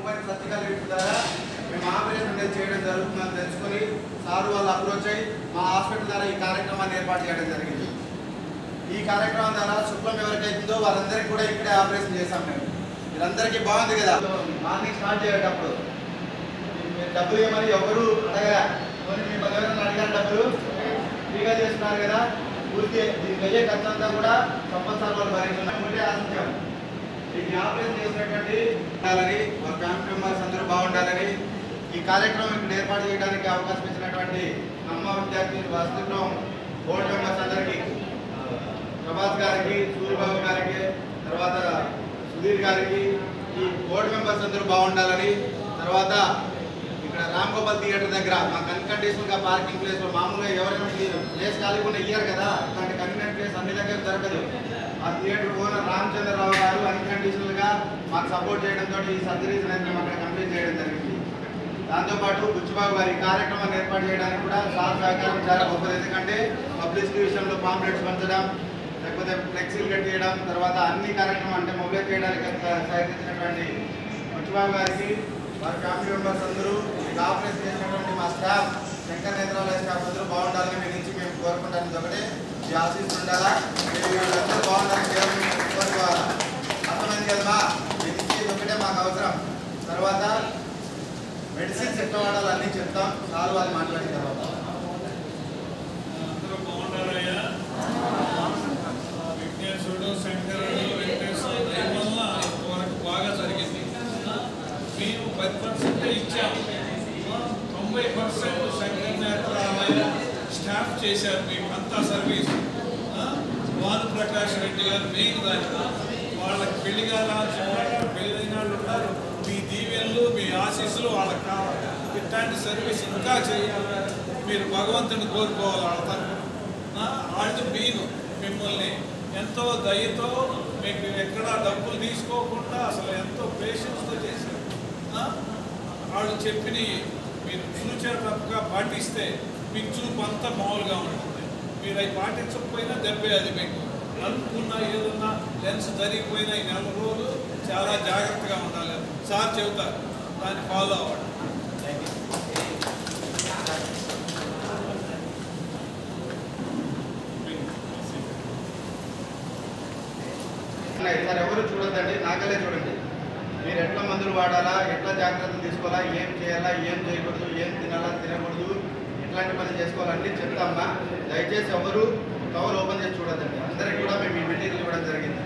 Movement surgical unit ద్వారా మేము operation అనేది చేయడం జరుగుతుందని తెలుసుకొని సార్ వాళ్ళు అప్రోచ్ అయ్యి మా హాస్పిటల్ ద్వారా ఈ కార్యక్రమాన్ని ఏర్పాటు చేయడం జరిగింది. ఈ కార్యక్రమం ద్వారా శుక్లం ఎవరికైతుందో వారందరికీ కూడా ఇక్కడే ఆపరేషన్ చేశాం మేము. వీరందరికీ బాగుంది కదా. మార్నింగ్ స్టార్ట్ చేసేటప్పుడు మీరు డబ్బులు ఏమని ఎవరు అడగరా, కొన్ని మీ ఎవరైనా అడిగారు డబ్బులు ఫ్రీగా చేస్తున్నారు కదా. పూర్తి దీనికి అయ్యే ఖర్చంతా కూడా సంవత్సరాల వాళ్ళు భరిస్తున్నాం. ఒకటే ఆశించాం, దీన్ని ఆపరేషన్ చేసినటువంటి ఉండాలని, వాళ్ళ ఫ్యామిలీ మెంబర్స్ అందరూ బాగుండాలని ఈ కార్యక్రమం ఇక్కడ ఏర్పాటు చేయడానికి అవకాశం ఇచ్చినటువంటి అమ్మ విద్యార్థి వసతిగృహం బోర్డు మెంబర్స్ అందరికీ, ప్రభాస్ గారికి, సూర్యబాబు గారికి, తర్వాత సుధీర్ గారికి, ఈ బోర్డు మెంబర్స్ అందరూ బాగుండాలని, తర్వాత ఇక్కడ రామ్ గోపాల్ థియేటర్ దగ్గర మాకు అన్కండిషనల్గా పార్కింగ్ ప్లేస్లో మామూలుగా ఎవరైనా ప్లేస్ ఖాళీగా ఇయ్యారు కదా, ఇట్లాంటి కన్వీనియంట్ ప్లేస్ అన్ని దగ్గర దొరకదు. ఆ థియేటర్ ఓనర్ రామచంద్రరావు గారు అన్కండిషనల్గా మాకు సపోర్ట్ చేయడంతో ఈ సర్జరీస్ అనేది మేము అక్కడ కంప్లీట్ చేయడం జరిగింది. దాంతోపాటు బుచ్చిబాబు గారి కార్యక్రమాన్ని ఏర్పాటు చేయడానికి కూడా సార్ సహకారం చాలా గొప్పది. ఎందుకంటే పబ్లిసిటీ విషయంలో పాంప్లెట్స్ పంచడం, లేకపోతే ఫ్లెక్సీలు కట్టేయడం, తర్వాత అన్ని కార్యక్రమం అంటే మొబైల్ చేయడానికి సహకరించినటువంటి బుచ్చిబాబు గారికి, వారి ఫ్యామిలీ మెంబర్స్ అందరూ ఆపరేషన్ చేసినటువంటి మా స్టాఫ్, శంకర్ నేత్రాలయ స్టాఫ్ అందరూ బాగుండాలని మీ నుంచి మేము కోరుకుంటాను. ఒకటే ఈ ఆశీస్సులు ఉండాలా, అందరూ బాగుండాలని కోరుకోవాలా. అర్థమైంది కదమ్మా, మీ నుంచి ఒకటే మాకు అవసరం. తర్వాత మెడిసిన్స్ ఎట్లా వాడాలి అన్నీ చెప్తాం, సార్ వాళ్ళు మాట్లాడిన తర్వాత. అందరూ బాగుంటారయ్యా. విఘ్నేశ్వరుడు, శంకరుడు, వెంకటేశ్వరుడు దయ వల్ల ఇంతవరకు బాగా జరిగింది. మేము 10% ఇచ్చాము, 90% శంకర్ నేత్రాలయ స్టాఫ్ చేశారు. మీకు అంతా సర్వీస్. భానుప్రకాష్ రెడ్డి గారు మెయిన్ దానికి వాళ్ళకి పెళ్లిగా పెళ్ళైన వాళ్ళు ఉన్నారు. మీ దీవెనలు, మీ ఆశీస్సులు వాళ్ళకి కావాలి. ఇట్లాంటి సర్వీస్ ఇంకా చేయాలి. మీరు భగవంతుని కోరుకోవాలి. వాళ్ళ తరఫున వాళ్ళు మీరు మిమ్మల్ని ఎంతో దయతో, మీకు ఎక్కడా డబ్బులు తీసుకోకుండా అసలు ఎంతో పేషెన్స్తో చేశారు. వాళ్ళు చెప్పిన మీరు ఫ్యూచర్ తప్పగా పాటిస్తే మీకు చూపు అంతా మామూలుగా ఉంటుంది. మీరు అవి పాటించకపోయినా దెబ్బే అది. మీకు అనుకున్న ఏదన్నా లెన్స్ జరిగిపోయినా ఈ 4 రోజులు చాలా జాగ్రత్తగా ఉండాలి. సార్ చెబుతారు, దాన్ని ఫాలో అవ్వండి. సార్ ఎవరు చూడొద్దండి, నాకలే చూడండి. మీరు ఎట్లా మందులు వాడాలా, ఎట్లా జాగ్రత్తలు తీసుకోవాలా, ఏం చేయాలా, ఏం చేయకూడదు, ఏం తినాలా, తినకూడదు, ఎట్లాంటి పని చేసుకోవాలన్నీ చెప్తామా. దయచేసి ఎవరు కవర్ ఓపెన్ చేసి చూడొద్దండి. అందరికీ కూడా మేము ఈ మెటీరియల్ ఇవ్వడం జరిగింది.